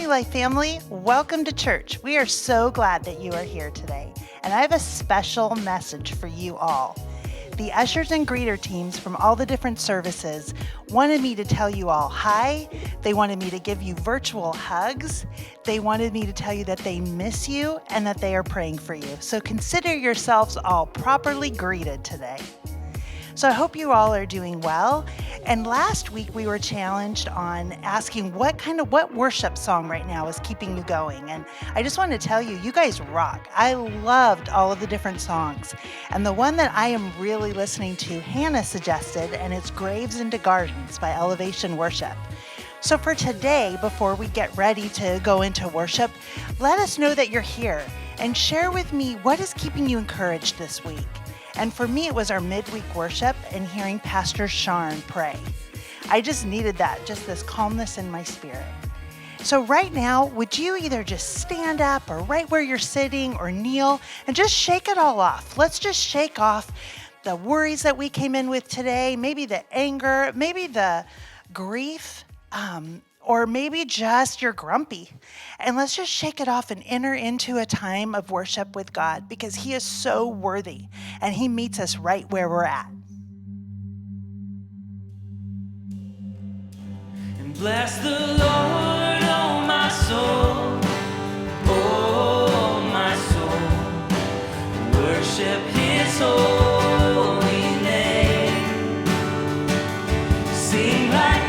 New Life family, welcome to church. We are so glad that you are here today, and I have a special message for you all. The ushers and greeter teams from all the different services wanted me to tell you all hi. They wanted me to give you virtual hugs. They wanted me to tell you that they miss you and that they are praying for you. So consider yourselves all properly greeted today. So I hope you all are doing well. And last week we were challenged on asking what worship song right now is keeping you going. And I just want to tell you, you guys rock. I loved all of the different songs. And the one that I am really listening to, Hannah suggested, and it's Graves into Gardens by Elevation Worship. So for today, before we get ready to go into worship, let us know that you're here and share with me what is keeping you encouraged this week. And for me, it was our midweek worship and hearing Pastor Sharn pray. I just needed that, just this calmness in my spirit. So right now, would you either just stand up or right where you're sitting or kneel and just shake it all off? Let's just shake off the worries that we came in with today, maybe the anger, maybe the grief, or maybe just you're grumpy. And let's just shake it off and enter into a time of worship with God because He is so worthy and He meets us right where we're at. And bless the Lord, oh my soul, oh my soul, worship His holy name, sing like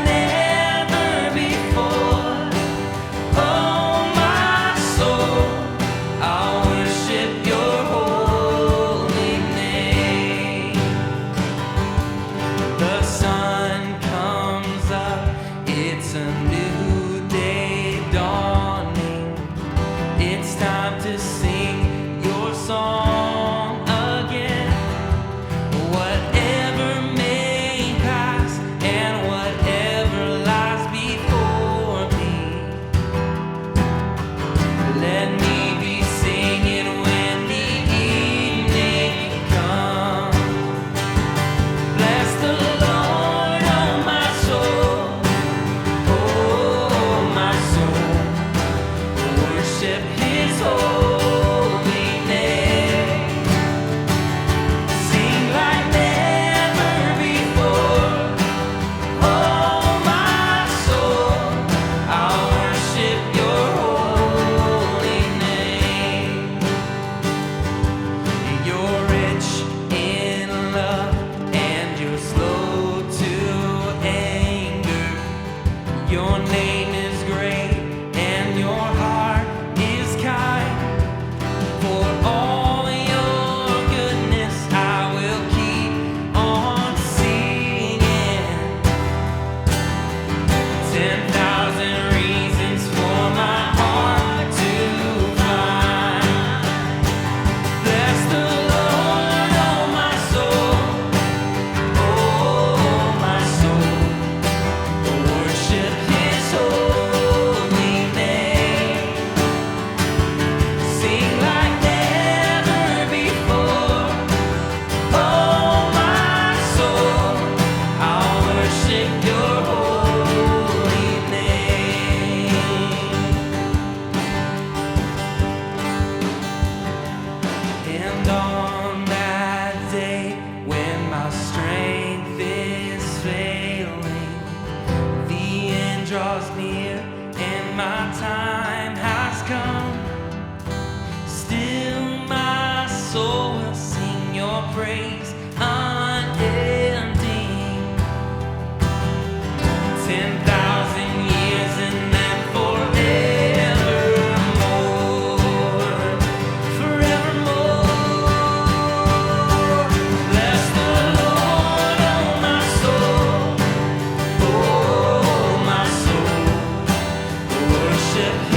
worship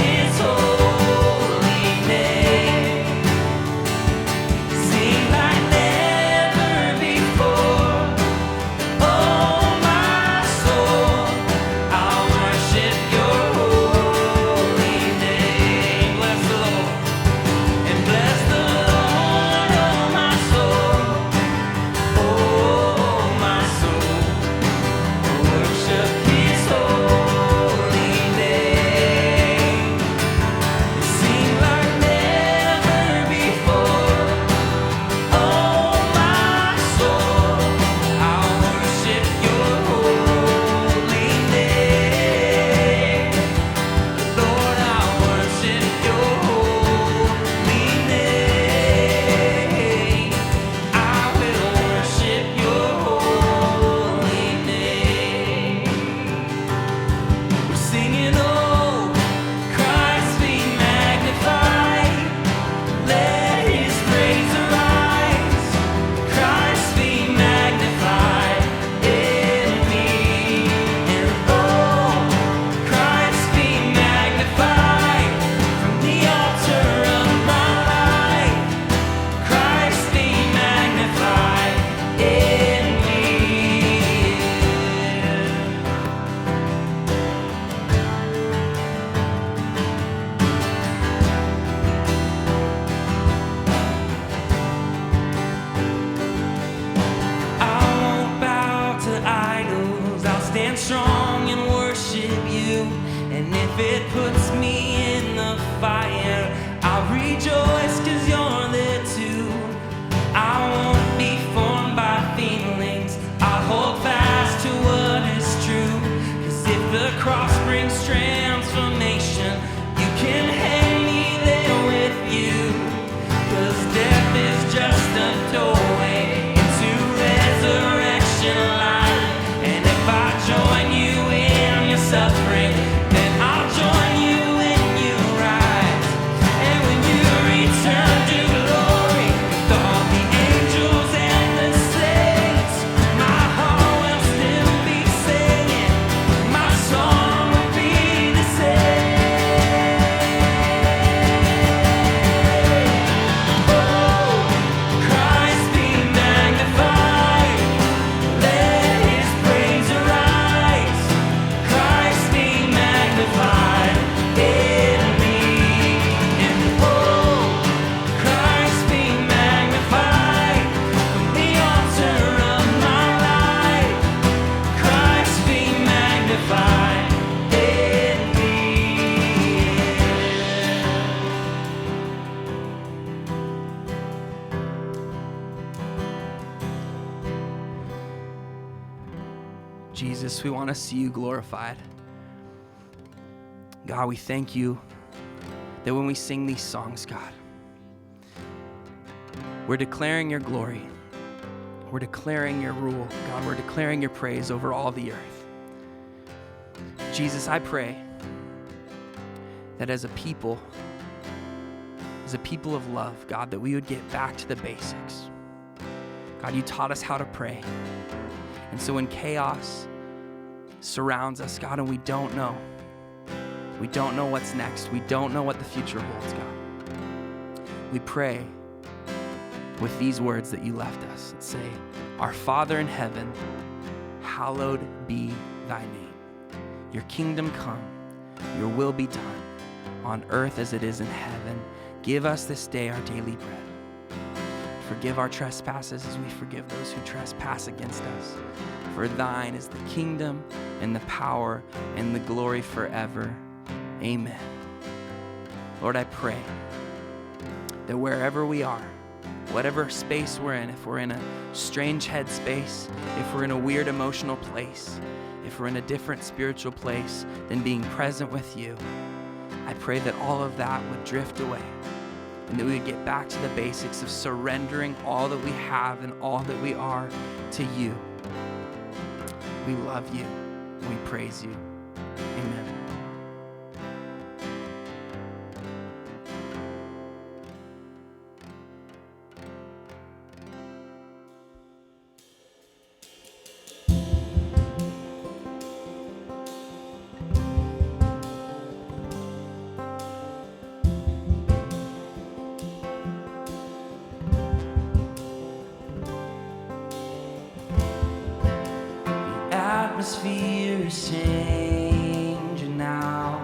if it puts me in the fire, I'll rejoice 'cause you're there too. I won't be formed by feelings, I'll hold fast to what is true. 'Cause if the cross brings transformation, you can hang me there with you. 'Cause death is just a doorway into resurrection life. And if I join you in your suffering, then I'll join you when you rise. And when you return to glory with all the angels and the saints, my heart will still be singing, my song will be the same. Oh, Christ be magnified, let his praise arise. Christ be magnified in me. And oh, Christ be magnified from the altar of my life. Christ be magnified in me. Jesus, we want to see you glorified. God, we thank you that when we sing these songs, God, we're declaring your glory. We're declaring your rule. God, we're declaring your praise over all the earth. Jesus, I pray that as a people of love, God, that we would get back to the basics. God, you taught us how to pray. And so when chaos surrounds us, God, and we don't know what's next, we don't know what the future holds, God, we pray with these words that you left us and say, our Father in heaven, hallowed be thy name. Your kingdom come, your will be done on earth as it is in heaven. Give us this day our daily bread. Forgive our trespasses as we forgive those who trespass against us. For thine is the kingdom and the power and the glory forever. Amen. Lord, I pray that wherever we are, whatever space we're in, if we're in a strange head space, if we're in a weird emotional place, if we're in a different spiritual place than being present with you, I pray that all of that would drift away and that we would get back to the basics of surrendering all that we have and all that we are to you. We love you and we praise you. Amen. Atmosphere is changing now,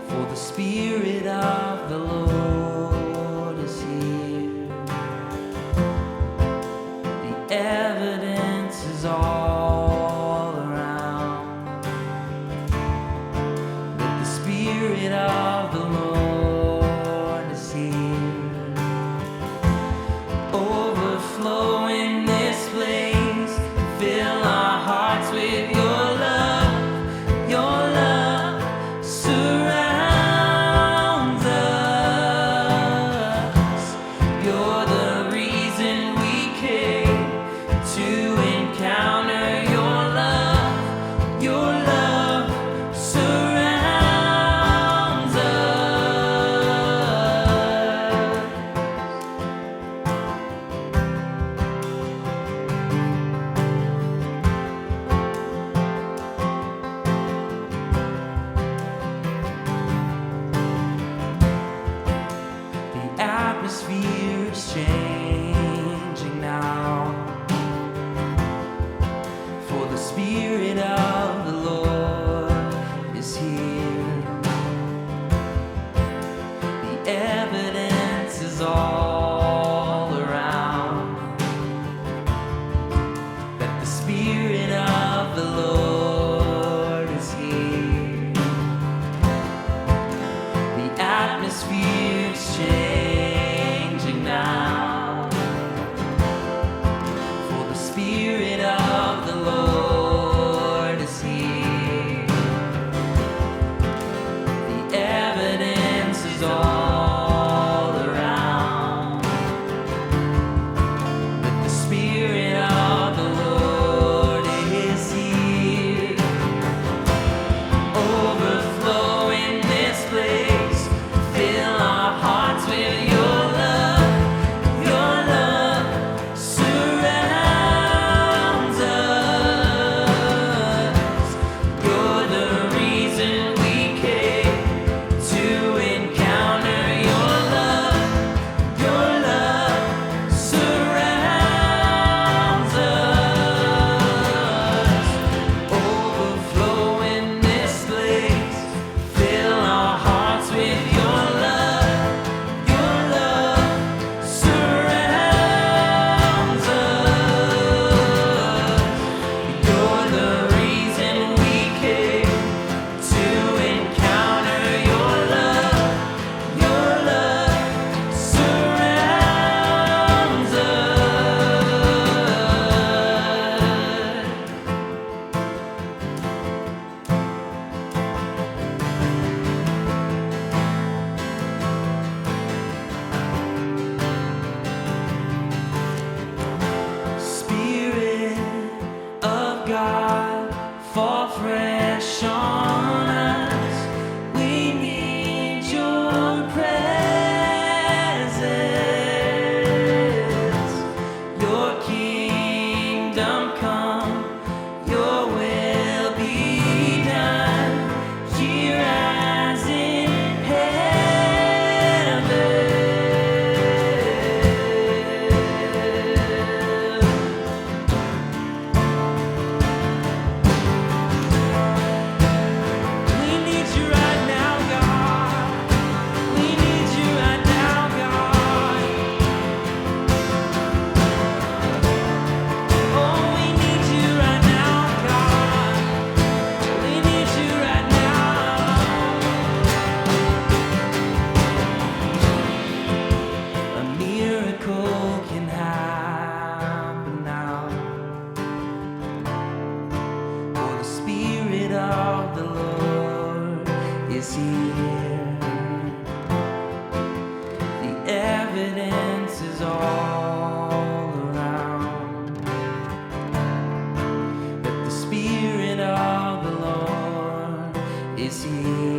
for the Spirit of the Lord is here. The evidence is all around that the Spirit of the Lord is here, overflowing this place. Fill our hearts with your love. Your love surrounds us. You're the reason we came to encounter your love. Your love surrounds us. The atmosphere is changing now, for the Spirit of the Lord is here. The evidence is all around that the Spirit of the Lord is here. God, fall fresh on us. We need your presence. Your kingdom come, your will be done, here as in evidence is all around that the Spirit of the Lord is here.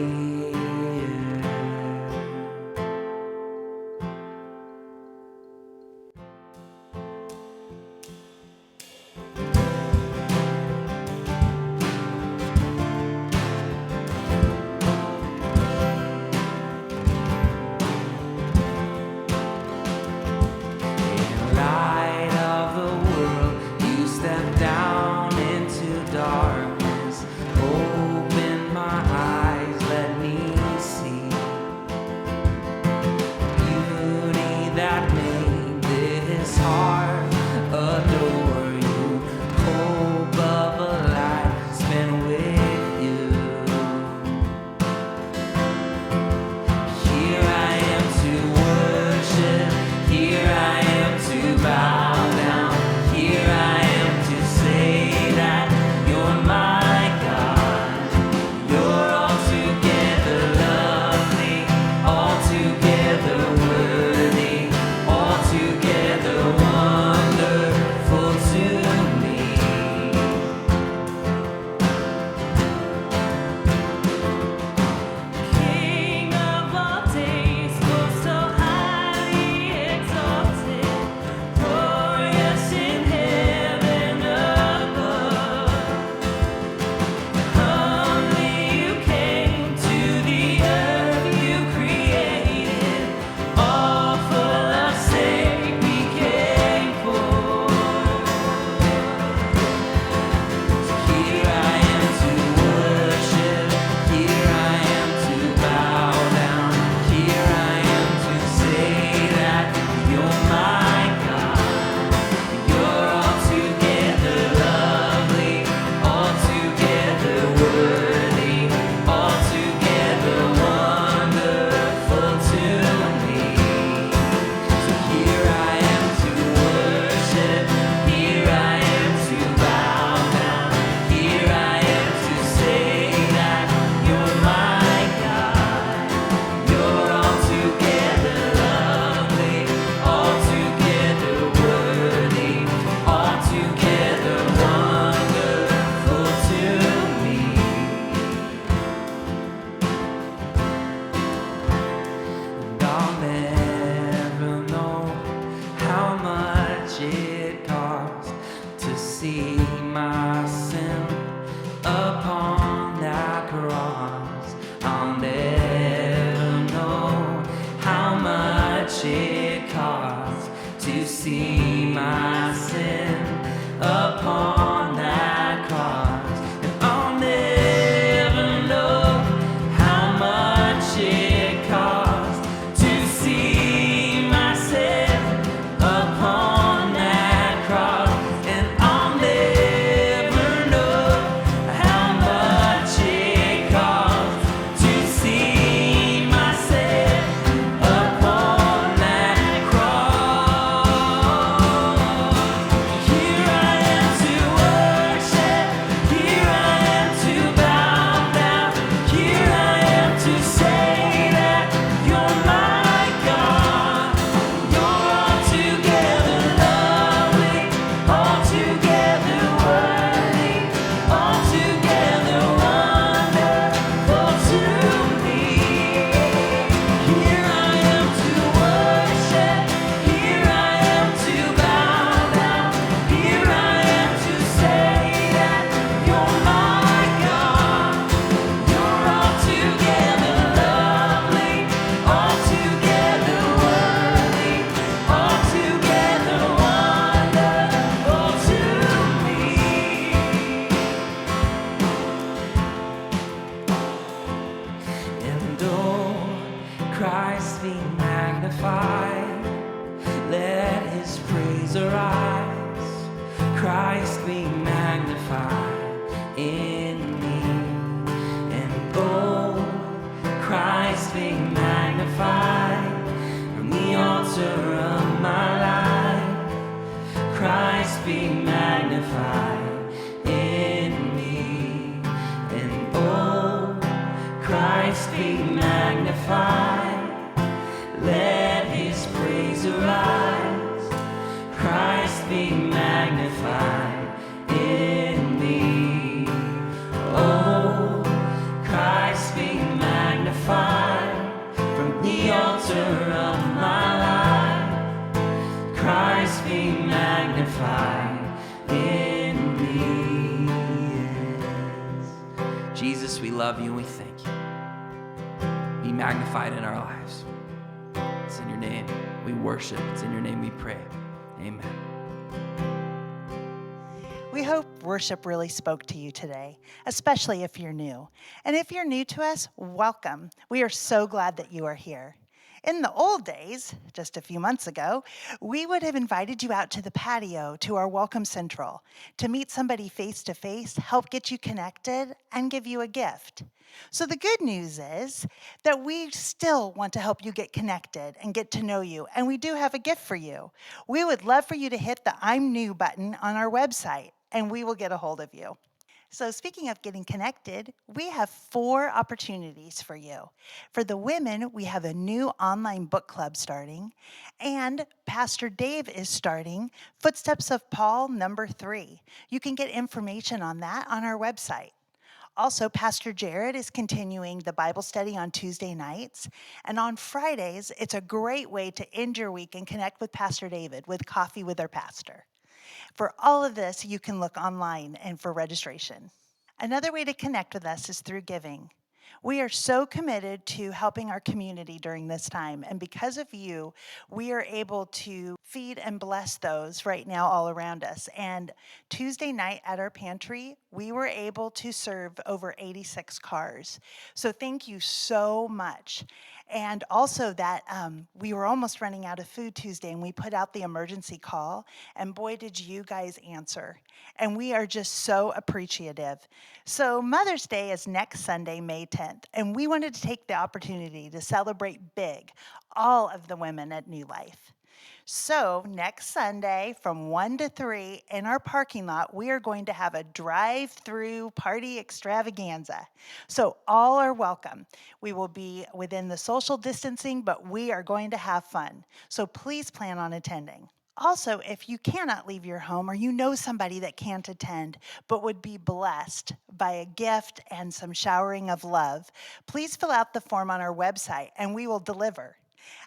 Jesus, we love you and we thank you. Be magnified in our lives. It's in your name we worship. It's in your name we pray. Amen. We hope worship really spoke to you today, especially if you're new. And if you're new to us, welcome. We are so glad that you are here. In the old days, just a few months ago, we would have invited you out to the patio to our Welcome Central to meet somebody face to face, help get you connected, and give you a gift. So the good news is that we still want to help you get connected and get to know you, and we do have a gift for you. We would love for you to hit the I'm New button on our website, and we will get a hold of you. So speaking of getting connected, we have 4 opportunities for you. For the women, we have a new online book club starting, and Pastor Dave is starting Footsteps of Paul #3. You can get information on that on our website. Also, Pastor Jared is continuing the Bible study on Tuesday nights, and on Fridays, it's a great way to end your week and connect with Pastor David with Coffee with Our Pastor. For all of this, you can look online and for registration. Another way to connect with us is through giving. We are so committed to helping our community during this time, and because of you, we are able to feed and bless those right now all around us. And Tuesday night at our pantry, we were able to serve over 86 cars. So thank you so much. And also that we were almost running out of food Tuesday, and we put out the emergency call, and boy, did you guys answer. And we are just so appreciative. So Mother's Day is next Sunday, May 10th, and we wanted to take the opportunity to celebrate big all of the women at New Life. So next Sunday from 1 to 3 in our parking lot, we are going to have a drive-through party extravaganza. So all are welcome. We will be within the social distancing, but we are going to have fun. So please plan on attending. Also, if you cannot leave your home or you know somebody that can't attend but would be blessed by a gift and some showering of love, please fill out the form on our website and we will deliver.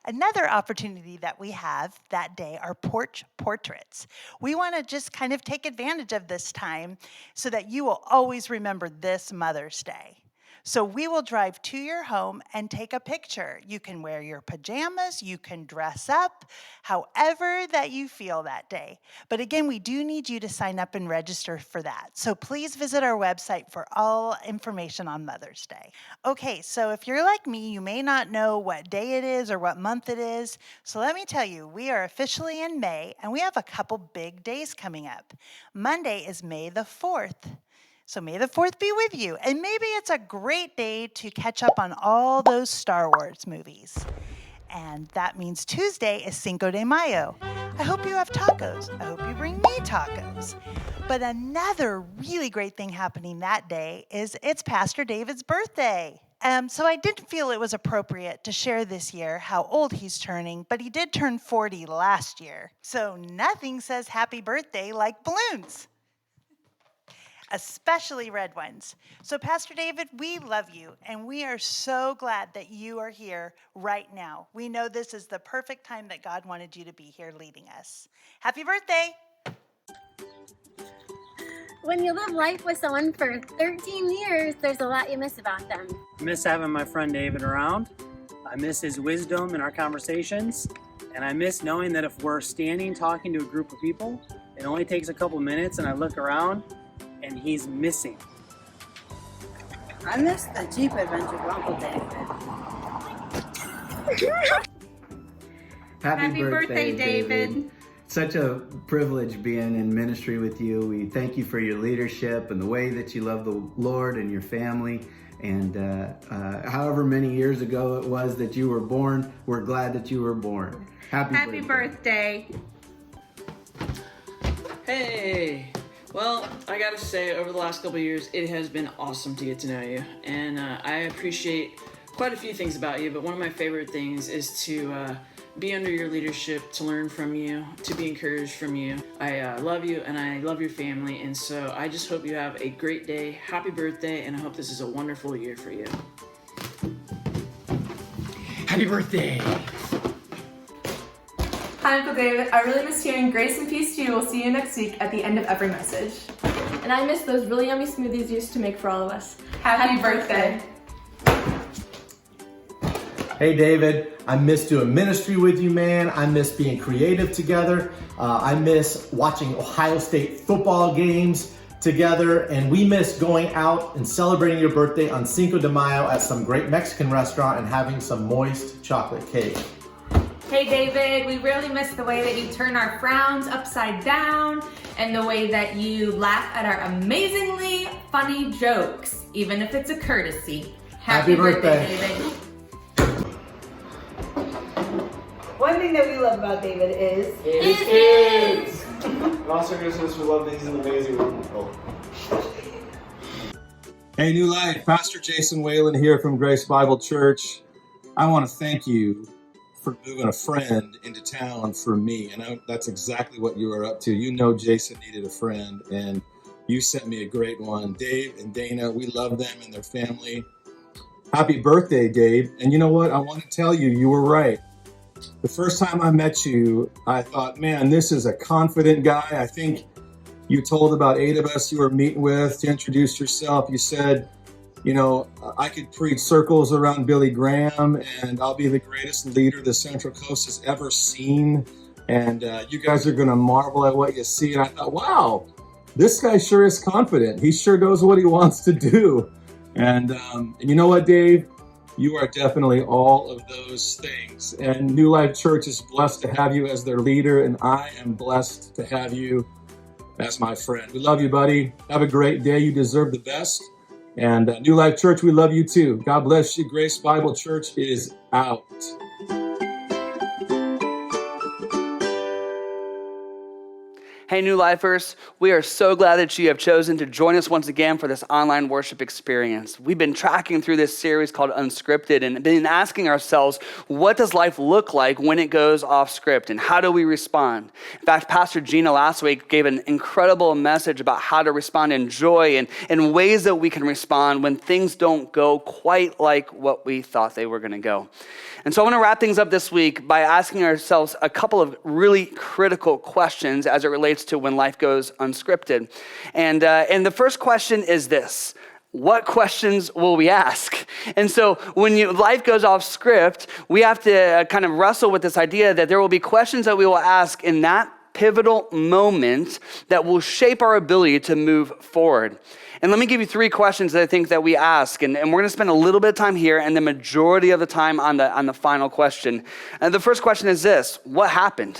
Another opportunity that we have that day are porch portraits. We want to just kind of take advantage of this time so that you will always remember this Mother's Day. So we will drive to your home and take a picture. You can wear your pajamas, you can dress up, however that you feel that day. But again, we do need you to sign up and register for that. So please visit our website for all information on Mother's Day. Okay, so if you're like me, you may not know what day it is or what month it is. So let me tell you, we are officially in May, and we have a couple big days coming up. Monday is May the 4th. So may the 4th be with you. And maybe it's a great day to catch up on all those Star Wars movies. And that means Tuesday is Cinco de Mayo. I hope you have tacos. I hope you bring me tacos. But another really great thing happening that day is it's Pastor David's birthday. So I didn't feel it was appropriate to share this year how old he's turning, but he did turn 40 last year. So nothing says happy birthday like balloons, especially red ones. So Pastor David, we love you, and we are so glad that you are here right now. We know this is the perfect time that God wanted you to be here leading us. Happy birthday. When you live life with someone for 13 years, there's a lot you miss about them. I miss having my friend David around. I miss his wisdom in our conversations. And I miss knowing that if we're standing talking to a group of people, it only takes a couple minutes and I look around and he's missing. I miss the Jeep adventure with Uncle David. Happy birthday, David. Such a privilege being in ministry with you. We thank you for your leadership and the way that you love the Lord and your family. And however many years ago it was that you were born, we're glad that you were born. Happy birthday. Hey! Well, I gotta say, over the last couple of years, it has been awesome to get to know you. And I appreciate quite a few things about you, but one of my favorite things is to be under your leadership, to learn from you, to be encouraged from you. I love you and I love your family, and so I just hope you have a great day. Happy birthday, and I hope this is a wonderful year for you. Happy birthday! Hi, Uncle David. I really missed hearing grace and peace to you. We'll see you next week at the end of every message. And I miss those really yummy smoothies you used to make for all of us. Happy birthday. Hey David, I miss doing ministry with you, man. I miss being creative together. I miss watching Ohio State football games together, and we miss going out and celebrating your birthday on Cinco de Mayo at some great Mexican restaurant and having some moist chocolate cake. Hey David, we really miss the way that you turn our frowns upside down and the way that you laugh at our amazingly funny jokes, even if it's a courtesy. Happy birthday, David. One thing that we love about David is his kids. And also, Christmas, we love that he's an amazing room. Hey, New Life, Pastor Jason Whalen here from Grace Bible Church. I want to thank you for moving a friend into town for me. And that's exactly what you are up to. You know Jason needed a friend, and you sent me a great one. Dave and Dana, we love them and their family. Happy birthday, Dave. And you know what? I want to tell you, you were right. The first time I met you, I thought, man, this is a confident guy. I think you told about 8 of us you were meeting with to introduce yourself. You said, you know, I could preach circles around Billy Graham, and I'll be the greatest leader the Central Coast has ever seen. And you guys are going to marvel at what you see. And I thought, wow, this guy sure is confident. He sure knows what he wants to do. And you know what, Dave? You are definitely all of those things. And New Life Church is blessed to have you as their leader, and I am blessed to have you as my friend. We love you, buddy. Have a great day. You deserve the best. And New Life Church, we love you too. God bless you. Grace Bible Church is out. Hey, New Lifers, we are so glad that you have chosen to join us once again for this online worship experience. We've been tracking through this series called Unscripted and been asking ourselves, what does life look like when it goes off script, and how do we respond? In fact, Pastor Gina last week gave an incredible message about how to respond in joy and ways that we can respond when things don't go quite like what we thought they were going to go. And so I want to wrap things up this week by asking ourselves a couple of really critical questions as it relates to when life goes unscripted. And the first question is this: what questions will we ask? And so when life goes off script, we have to kind of wrestle with this idea that there will be questions that we will ask in that pivotal moment that will shape our ability to move forward. And let me give you 3 questions that I think that we ask, and we're going to spend a little bit of time here and the majority of the time on the final question. And the first question is this: what happened?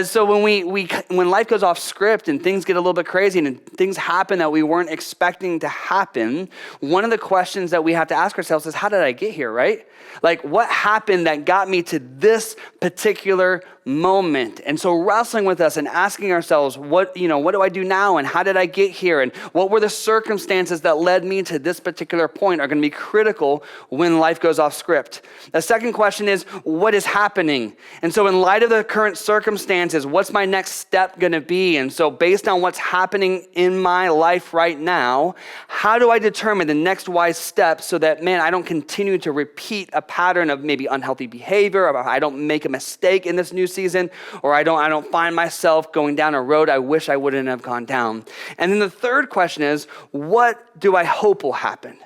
So when life goes off script and things get a little bit crazy and things happen that we weren't expecting to happen, one of the questions that we have to ask ourselves is, how did I get here, right? Like, what happened that got me to this particular moment? And so wrestling with us and asking ourselves, what do I do now? And how did I get here? And what were the circumstances that led me to this particular point are going to be critical when life goes off script. The second question is, what is happening? And so in light of the current circumstances, what's my next step going to be? And so based on what's happening in my life right now, how do I determine the next wise step so that, man, I don't continue to repeat a pattern of maybe unhealthy behavior, or I don't make a mistake in this new season, or I don't find myself going down a road I wish I wouldn't have gone down. And then the third question is, what do I hope will happen?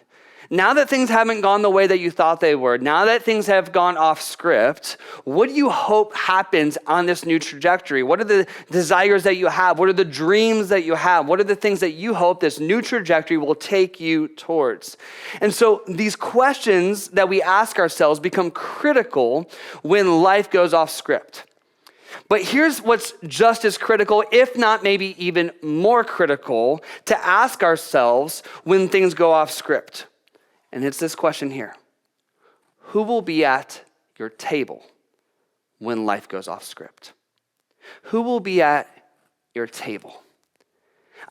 Now that things haven't gone the way that you thought they were, now that things have gone off script, what do you hope happens on this new trajectory? What are the desires that you have? What are the dreams that you have? What are the things that you hope this new trajectory will take you towards? And so these questions that we ask ourselves become critical when life goes off script. But here's what's just as critical, if not maybe even more critical, to ask ourselves when things go off script. And it's this question here: who will be at your table when life goes off script? Who will be at your table?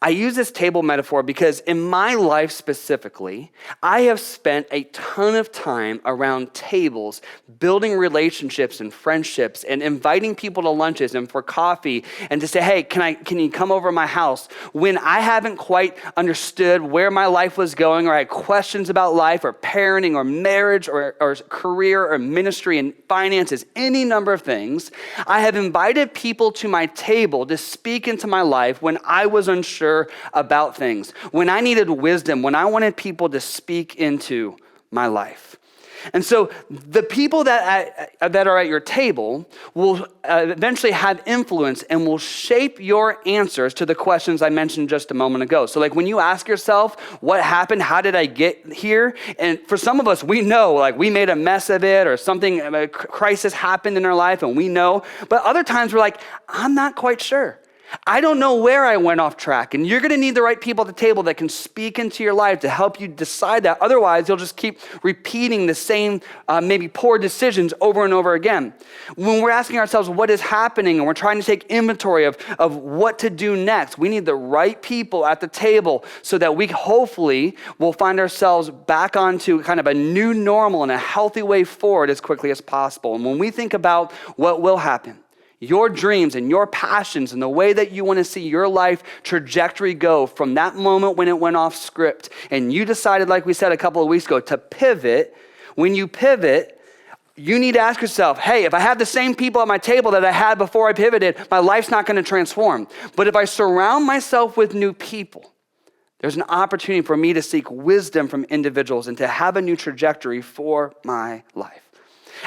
I use this table metaphor because in my life specifically, I have spent a ton of time around tables, building relationships and friendships and inviting people to lunches and for coffee and to say, hey, can you come over to my house? When I haven't quite understood where my life was going, or I had questions about life or parenting or marriage or career or ministry and finances, any number of things, I have invited people to my table to speak into my life when I was unsure unsure about things, when I needed wisdom, when I wanted people to speak into my life. And so the people that are at your table will eventually have influence and will shape your answers to the questions I mentioned just a moment ago. So like when you ask yourself, what happened? How did I get here? And for some of us, we know like we made a mess of it or something, a crisis happened in our life and we know. But other times we're like, I'm not quite sure. I don't know where I went off track. And you're going to need the right people at the table that can speak into your life to help you decide that. Otherwise, you'll just keep repeating the same, maybe poor decisions over and over again. When we're asking ourselves what is happening and we're trying to take inventory of what to do next, we need the right people at the table so that we hopefully will find ourselves back onto kind of a new normal and a healthy way forward as quickly as possible. And when we think about what will happen, your dreams and your passions and the way that you want to see your life trajectory go from that moment when it went off script and you decided, like we said a couple of weeks ago, to pivot. When you pivot, you need to ask yourself, hey, if I have the same people at my table that I had before I pivoted, my life's not going to transform. But if I surround myself with new people, there's an opportunity for me to seek wisdom from individuals and to have a new trajectory for my life.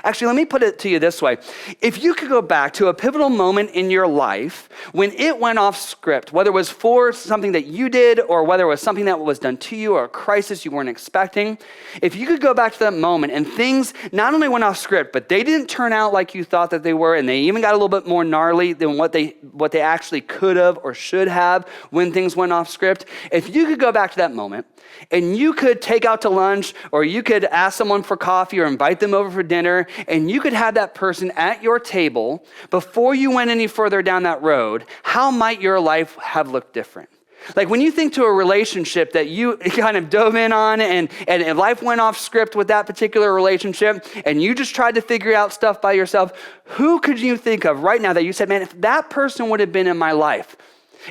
Actually, let me put it to you this way. If you could go back to a pivotal moment in your life when it went off script, whether it was for something that you did or whether it was something that was done to you or a crisis you weren't expecting, if you could go back to that moment and things not only went off script, but they didn't turn out like you thought that they were, and they even got a little bit more gnarly than what they actually could have or should have when things went off script. If you could go back to that moment and you could take out to lunch or you could ask someone for coffee or invite them over for dinner, and you could have that person at your table before you went any further down that road, how might your life have looked different? Like when you think to a relationship that you kind of dove in on and life went off script with that particular relationship and you just tried to figure out stuff by yourself, who could you think of right now that you said, man, if that person would have been in my life,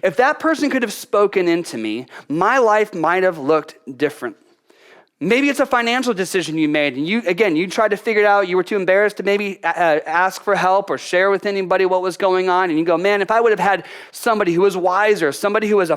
if that person could have spoken into me, my life might have looked different. Maybe it's a financial decision you made and you tried to figure it out. You were too embarrassed to maybe ask for help or share with anybody what was going on. And you go, man, if I would have had somebody who was wiser, somebody who was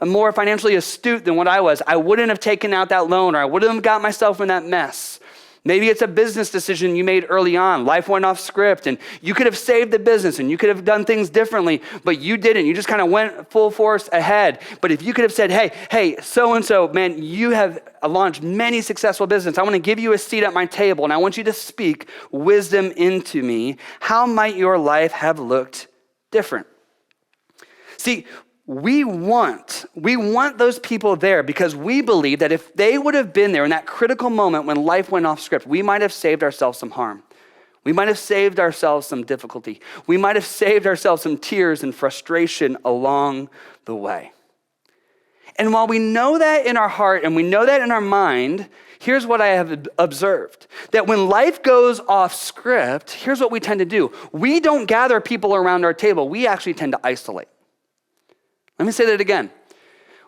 more financially astute than what I was, I wouldn't have taken out that loan or I wouldn't have got myself in that mess. Maybe it's a business decision you made early on. Life went off script and you could have saved the business and you could have done things differently, but you didn't. You just kind of went full force ahead. But if you could have said, hey, so-and-so, man, you have launched many successful businesses. I want to give you a seat at my table and I want you to speak wisdom into me. How might your life have looked different? See, we want those people there because we believe that if they would have been there in that critical moment when life went off script, we might have saved ourselves some harm. We might have saved ourselves some difficulty. We might have saved ourselves some tears and frustration along the way. And while we know that in our heart and we know that in our mind, here's what I have observed. That when life goes off script, here's what we tend to do. We don't gather people around our table. We actually tend to isolate. Let me say that again.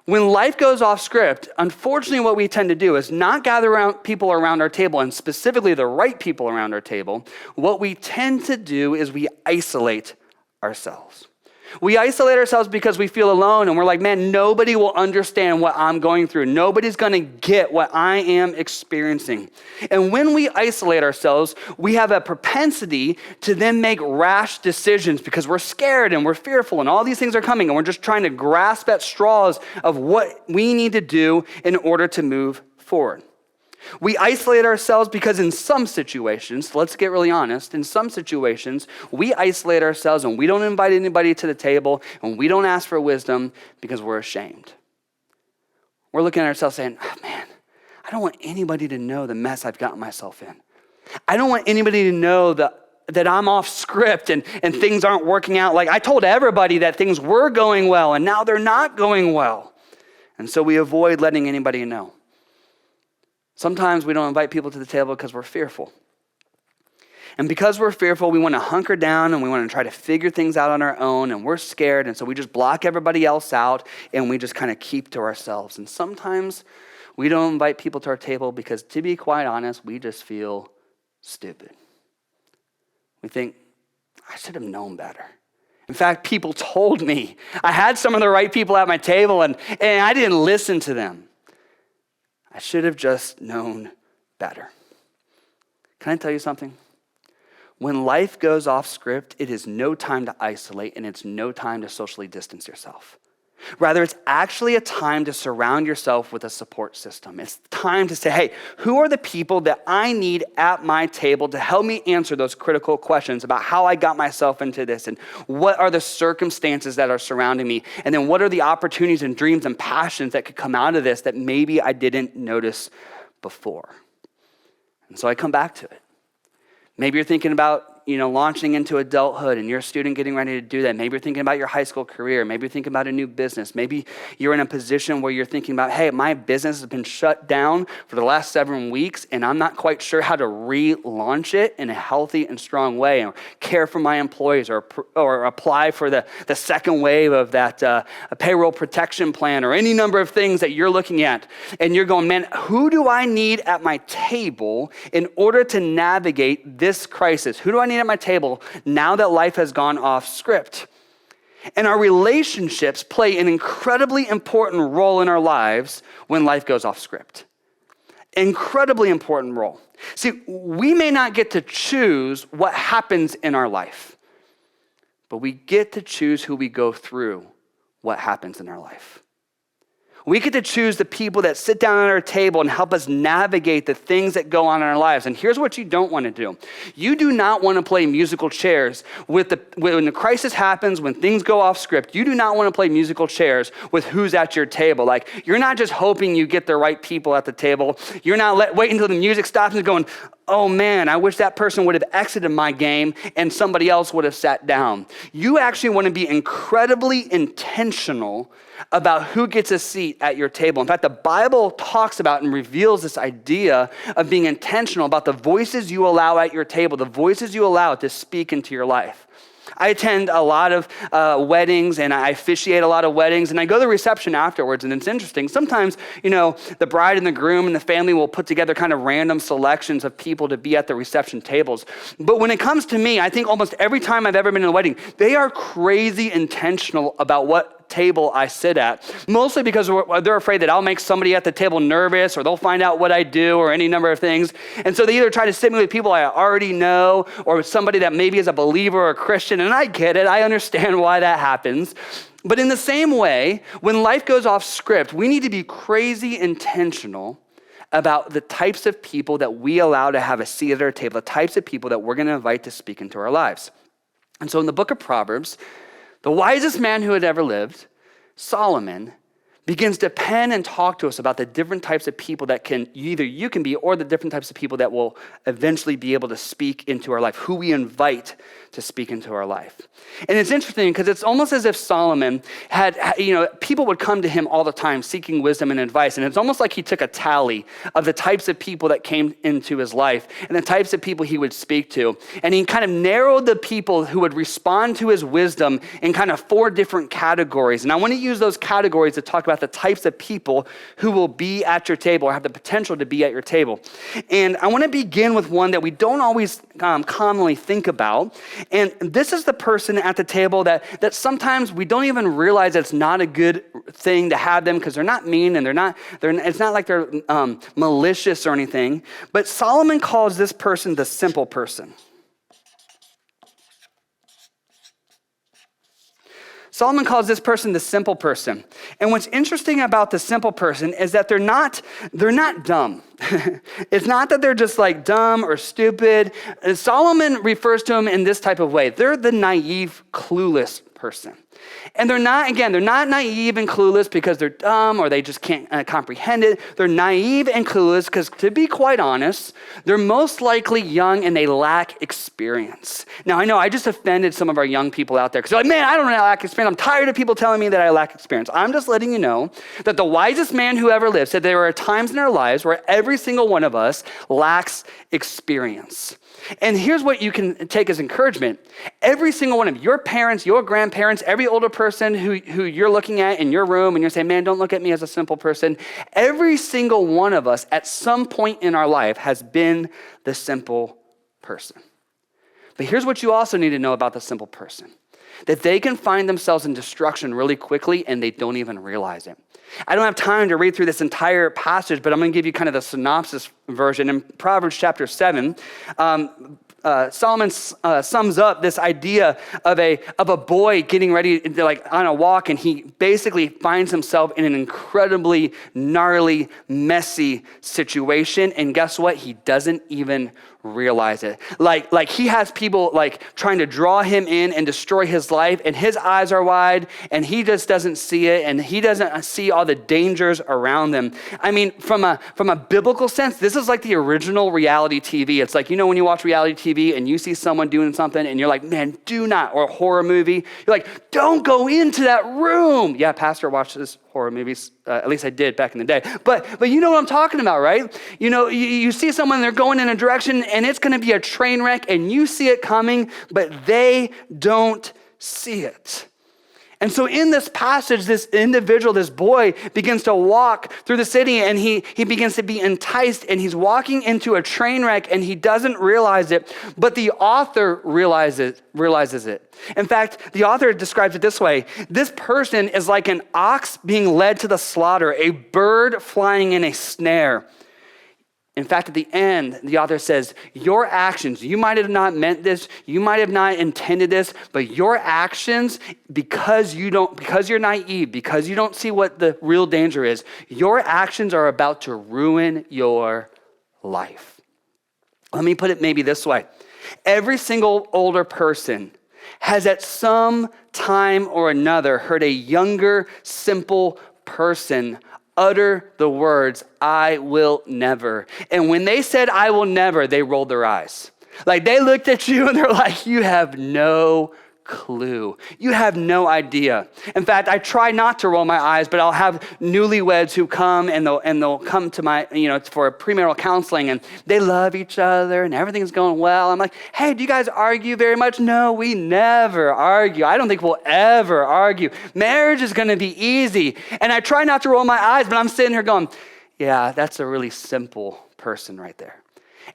When life goes off script, unfortunately what we tend to do is not gather people around our table, and specifically the right people around our table. What we tend to do is we isolate ourselves. We isolate ourselves because we feel alone and we're like, man, nobody will understand what I'm going through. Nobody's going to get what I am experiencing. And when we isolate ourselves, we have a propensity to then make rash decisions because we're scared and we're fearful and all these things are coming and we're just trying to grasp at straws of what we need to do in order to move forward. We isolate ourselves because in some situations, let's get really honest, in some situations, we isolate ourselves and we don't invite anybody to the table and we don't ask for wisdom because we're ashamed. We're looking at ourselves saying, oh, man, I don't want anybody to know the mess I've gotten myself in. I don't want anybody to know that I'm off script and things aren't working out. Like I told everybody that things were going well and now they're not going well. And so we avoid letting anybody know. Sometimes we don't invite people to the table because we're fearful. And because we're fearful, we want to hunker down and we want to try to figure things out on our own and we're scared. And so we just block everybody else out and we just kind of keep to ourselves. And sometimes we don't invite people to our table because, to be quite honest, we just feel stupid. We think, I should have known better. In fact, people told me. I had some of the right people at my table, and I didn't listen to them. I should have just known better. Can I tell you something? When life goes off script, it is no time to isolate, and it's no time to socially distance yourself. Rather, it's actually a time to surround yourself with a support system. It's time to say, hey, who are the people that I need at my table to help me answer those critical questions about how I got myself into this, and what are the circumstances that are surrounding me, and then what are the opportunities and dreams and passions that could come out of this that maybe I didn't notice before. And so I come back to it. Maybe you're thinking about launching into adulthood and you're a student getting ready to do that. Maybe you're thinking about your high school career. Maybe you're thinking about a new business. Maybe you're in a position where you're thinking about, hey, my business has been shut down for the last 7 weeks and I'm not quite sure how to relaunch it in a healthy and strong way, or care for my employees, or apply for the second wave of that payroll protection plan, or any number of things that you're looking at. And you're going, man, who do I need at my table in order to navigate this crisis? Who do I need at my table now that life has gone off script? And our relationships play an incredibly important role in our lives when life goes off script. Incredibly important role. See, we may not get to choose what happens in our life, but we get to choose who we go through what happens in our life. We get to choose the people that sit down at our table and help us navigate the things that go on in our lives. And here's what you don't want to do. You do not want to play musical chairs when the crisis happens, when things go off script. You do not want to play musical chairs with who's at your table. Like, you're not just hoping you get the right people at the table. You're not waiting until the music stops and going, oh man, I wish that person would have exited my game and somebody else would have sat down. You actually want to be incredibly intentional about who gets a seat at your table. In fact, the Bible talks about and reveals this idea of being intentional about the voices you allow at your table, the voices you allow to speak into your life. I attend a lot of weddings, and I officiate a lot of weddings, and I go to the reception afterwards, and it's interesting. Sometimes, the bride and the groom and the family will put together kind of random selections of people to be at the reception tables. But when it comes to me, I think almost every time I've ever been in a wedding, they are crazy intentional about what table I sit at, mostly because they're afraid that I'll make somebody at the table nervous, or they'll find out what I do, or any number of things. And so they either try to sit me with people I already know, or with somebody that maybe is a believer or a Christian, and I get it. I understand why that happens. But in the same way, when life goes off script, we need to be crazy intentional about the types of people that we allow to have a seat at our table, the types of people that we're going to invite to speak into our lives. And so in the book of Proverbs, the wisest man who had ever lived, Solomon, begins to pen and talk to us about the different types of people that you can be, or the different types of people that will eventually be able to speak into our life, who we invite to speak into our life. And it's interesting because it's almost as if Solomon had, people would come to him all the time seeking wisdom and advice. And it's almost like he took a tally of the types of people that came into his life and the types of people he would speak to. And he kind of narrowed the people who would respond to his wisdom in kind of 4 different categories. And I want to use those categories to talk about the types of people who will be at your table or have the potential to be at your table. And I want to begin with one that we don't always commonly think about. And this is the person at the table that sometimes we don't even realize it's not a good thing to have them, because they're not mean and it's not like they're malicious or anything. But Solomon calls this person the simple person. Solomon calls this person the simple person. And what's interesting about the simple person is that they're not dumb. It's not that they're just like dumb or stupid. Solomon refers to them in this type of way. They're the naive, clueless person. And they're not naive and clueless because they're dumb or they just can't comprehend it. They're naive and clueless because, to be quite honest, they're most likely young and they lack experience. Now, I know I just offended some of our young people out there because they're like, man, I don't lack experience. I'm tired of people telling me that I lack experience. I'm just letting you know that the wisest man who ever lived said there are times in our lives where every single one of us lacks experience. And here's what you can take as encouragement. Every single one of your parents, your grandparents, every older person who you're looking at in your room and you're saying, man, don't look at me as a simple person. Every single one of us at some point in our life has been the simple person. But here's what you also need to know about the simple person. that they can find themselves in destruction really quickly and they don't even realize it. I don't have time to read through this entire passage, but I'm going to give you kind of the synopsis version. In Proverbs chapter 7, Solomon sums up this idea of a boy getting ready like on a walk, and he basically finds himself in an incredibly gnarly, messy situation. And guess what? He doesn't even realize it. Like he has people like trying to draw him in and destroy his life, and his eyes are wide and he just doesn't see it, and he doesn't see all the dangers around him. I mean, from a biblical sense, this is like the original reality TV. It's like, you know, when you watch reality TV and you see someone doing something and you're like, man, do not, or a horror movie, you're like, don't go into that room. Yeah, Pastor watches horror movies. At least I did back in the day. But you know what I'm talking about, right? You know, you see someone, they're going in a direction and it's going to be a train wreck and you see it coming, but they don't see it. And so in this passage, this individual, this boy begins to walk through the city and he begins to be enticed, and he's walking into a train wreck and he doesn't realize it, but the author realizes it. In fact, the author describes it this way: this person is like an ox being led to the slaughter, a bird flying in a snare. In fact, at the end, the author says, your actions, you might have not meant this, you might have not intended this, but your actions, because you're naive, because you don't see what the real danger is, your actions are about to ruin your life. Let me put it maybe this way. Every single older person has at some time or another heard a younger, simple person utter the words, I will never. And when they said, I will never, they rolled their eyes. Like they looked at you and they're like, you have no clue. You have no idea. In fact, I try not to roll my eyes, but I'll have newlyweds who come and they'll come to my, for premarital counseling, and they love each other and everything's going well. I'm like, hey, do you guys argue very much? No, we never argue. I don't think we'll ever argue. Marriage is going to be easy. And I try not to roll my eyes, but I'm sitting here going, yeah, that's a really simple person right there.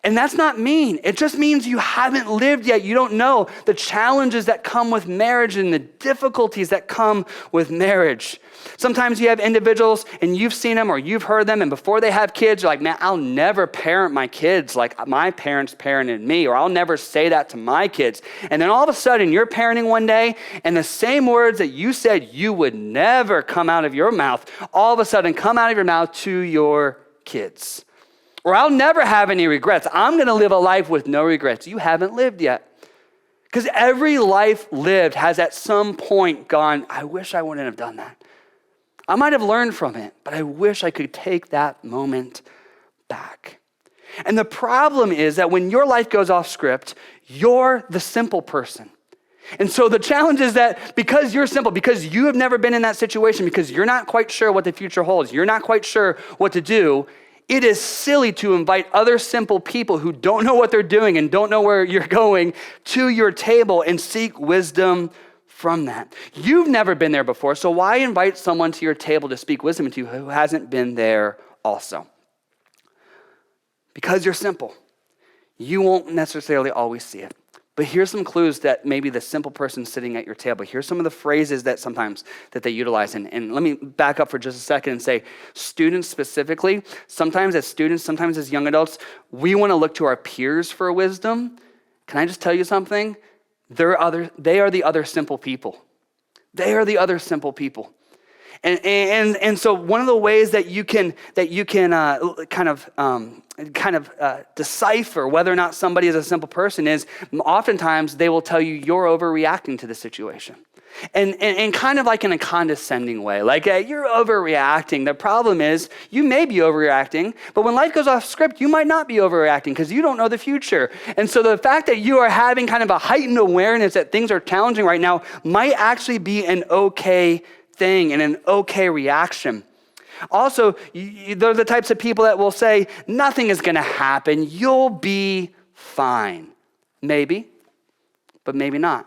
And that's not mean. It just means you haven't lived yet. You don't know the challenges that come with marriage and the difficulties that come with marriage. Sometimes you have individuals and you've seen them or you've heard them, and before they have kids, you're like, man, I'll never parent my kids like my parents parented me, or I'll never say that to my kids. And then all of a sudden you're parenting one day, and the same words that you said you would never come out of your mouth, all of a sudden come out of your mouth to your kids. Or I'll never have any regrets. I'm going to live a life with no regrets. You haven't lived yet. Because every life lived has at some point gone, I wish I wouldn't have done that. I might have learned from it, but I wish I could take that moment back. And the problem is that when your life goes off script, you're the simple person. And so the challenge is that because you're simple, because you have never been in that situation, because you're not quite sure what the future holds, you're not quite sure what to do, it is silly to invite other simple people who don't know what they're doing and don't know where you're going to your table and seek wisdom from that. You've never been there before, so why invite someone to your table to speak wisdom into you who hasn't been there also? Because you're simple, you won't necessarily always see it. But here's some clues that maybe the simple person sitting at your table, here's some of the phrases that sometimes that they utilize. And let me back up for just a second and say, students specifically, sometimes as students, sometimes as young adults, we want to look to our peers for wisdom. Can I just tell you something? They are the other simple people. They are the other simple people. And so one of the ways that you can decipher whether or not somebody is a simple person is oftentimes they will tell you you're overreacting to the situation. And kind of like in a condescending way, like you're overreacting. The problem is you may be overreacting, but when life goes off script, you might not be overreacting because you don't know the future. And so the fact that you are having kind of a heightened awareness that things are challenging right now might actually be an okay thing and an okay reaction. Also, they're the types of people that will say, nothing is going to happen. You'll be fine. Maybe, but maybe not.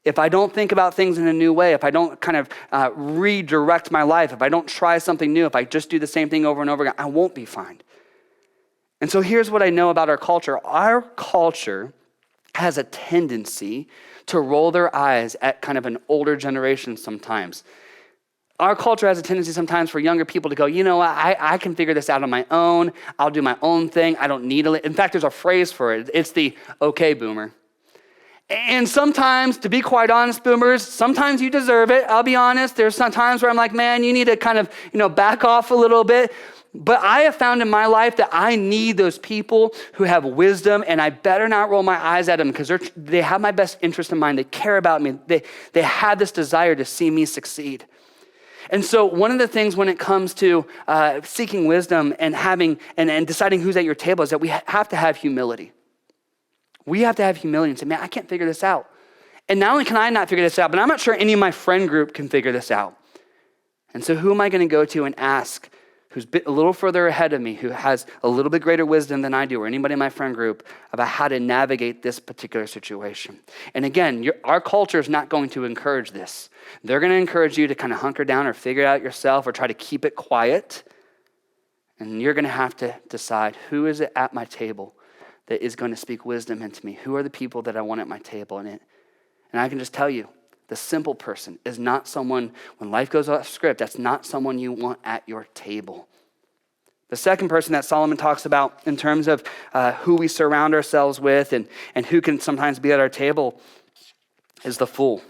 If I don't think about things in a new way, if I don't kind of redirect my life, if I don't try something new, if I just do the same thing over and over again, I won't be fine. And so here's what I know about our culture. Our culture has a tendency to roll their eyes at kind of an older generation sometimes. Our culture has a tendency sometimes for younger people to go, you know what, I can figure this out on my own. I'll do my own thing. I don't need in fact, there's a phrase for it. It's the okay boomer. And sometimes, to be quite honest, boomers, sometimes you deserve it. I'll be honest. There's some times where I'm like, man, you need to kind of, back off a little bit. But I have found in my life that I need those people who have wisdom, and I better not roll my eyes at them because they have my best interest in mind. They care about me. They have this desire to see me succeed. And so one of the things when it comes to seeking wisdom and having and deciding who's at your table is that we have to have humility. We have to have humility and say, man, I can't figure this out. And not only can I not figure this out, but I'm not sure any of my friend group can figure this out. And so who am I going to go to and ask who's a little further ahead of me, who has a little bit greater wisdom than I do, or anybody in my friend group, about how to navigate this particular situation? And again, our culture is not going to encourage this. They're going to encourage you to kind of hunker down or figure it out yourself or try to keep it quiet. And you're going to have to decide, who is it at my table that is going to speak wisdom into me? Who are the people that I want at my table? And I can just tell you, the simple person is not someone, when life goes off script, that's not someone you want at your table. The second person that Solomon talks about in terms of who we surround ourselves with and who can sometimes be at our table is the fool.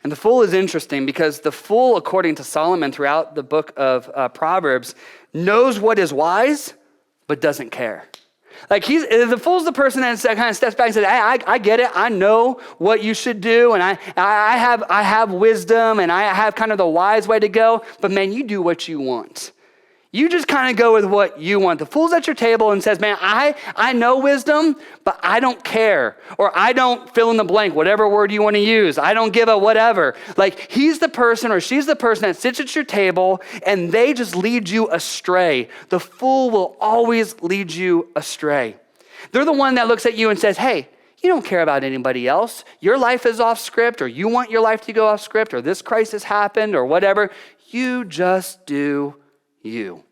And the fool is interesting because the fool, according to Solomon throughout the book of Proverbs, knows what is wise, but doesn't care. Like the fool's the person that kind of steps back and says, hey, I get it. I know what you should do. And I have wisdom and I have kind of the wise way to go. But man, you do what you want. You just kind of go with what you want. The fool's at your table and says, man, I know wisdom, but I don't care. Or I don't fill in the blank, whatever word you want to use. I don't give a whatever. Like he's the person or she's the person that sits at your table and they just lead you astray. The fool will always lead you astray. They're the one that looks at you and says, hey, you don't care about anybody else. Your life is off script, or you want your life to go off script, or this crisis happened, or whatever. You just do you.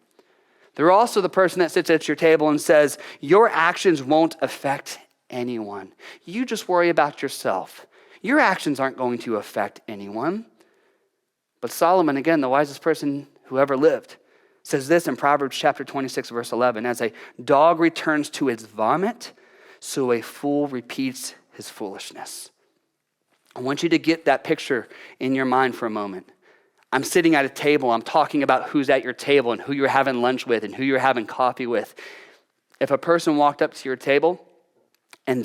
They're also the person that sits at your table and says, your actions won't affect anyone. You just worry about yourself. Your actions aren't going to affect anyone. But Solomon, again, the wisest person who ever lived, says this in Proverbs chapter 26, verse 11, as a dog returns to its vomit, so a fool repeats his foolishness. I want you to get that picture in your mind for a moment. I'm sitting at a table, I'm talking about who's at your table and who you're having lunch with and who you're having coffee with. If a person walked up to your table and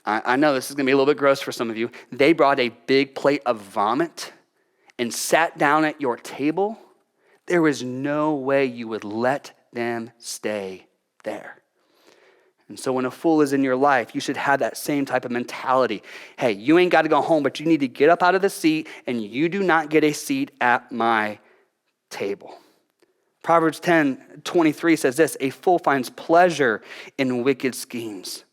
I know this is gonna be a little bit gross for some of you, they brought a big plate of vomit and sat down at your table, there is no way you would let them stay there. And so when a fool is in your life, you should have that same type of mentality. Hey, you ain't got to go home, but you need to get up out of the seat, and you do not get a seat at my table. Proverbs 10:23 says this, a fool finds pleasure in wicked schemes.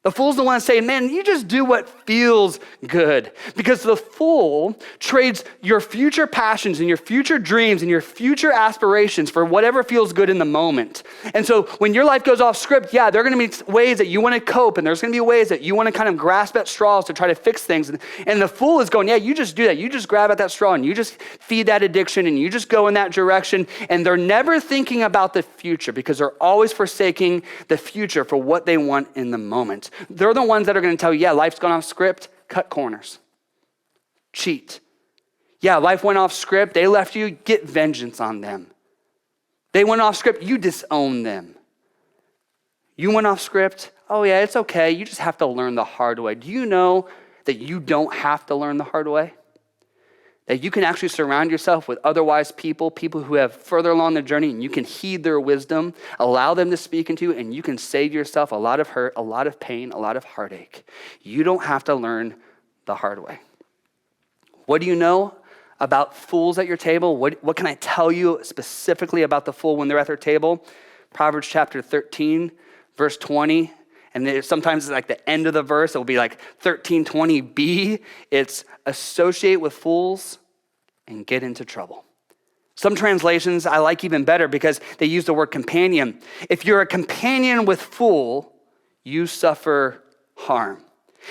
The fool's the one saying, man, you just do what feels good. Because the fool trades your future passions and your future dreams and your future aspirations for whatever feels good in the moment. And so when your life goes off script, yeah, there are going to be ways that you want to cope, and there's going to be ways that you want to kind of grasp at straws to try to fix things. And the fool is going, yeah, you just do that. You just grab at that straw and you just feed that addiction and you just go in that direction. And they're never thinking about the future because they're always forsaking the future for what they want in the moment. They're the ones that are going to tell you, yeah, life's gone off script, cut corners, cheat. Yeah, life went off script, they left you, get vengeance on them. They went off script, you disown them. You went off script, oh yeah, it's okay, you just have to learn the hard way. Do you know that you don't have to learn the hard way? That you can actually surround yourself with otherwise people who have further along the journey, and you can heed their wisdom, allow them to speak into you, and you can save yourself a lot of hurt, a lot of pain, a lot of heartache. You don't have to learn the hard way. What do you know about fools at your table? What can I tell you specifically about the fool when they're at their table? Proverbs chapter 13, verse 20. And sometimes it's like the end of the verse. It will be like 13:20b. It's associate with fools and get into trouble. Some translations I like even better because they use the word companion. If you're a companion with fool, you suffer harm.